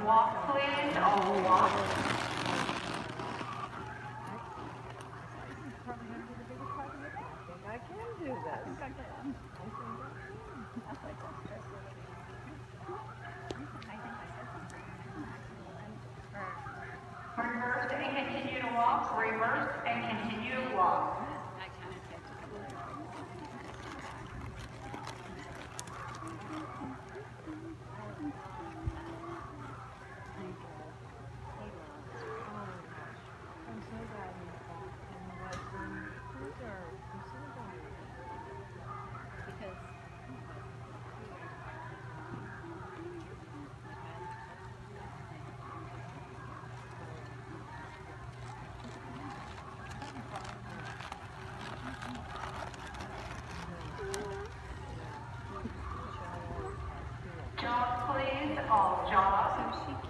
walk, please. All walk. I can do this. Reverse and continue to walk. Reverse and continue to walk. I'm so glad he's back. And was Cruiser. I'm so glad. Jog, please. All jog.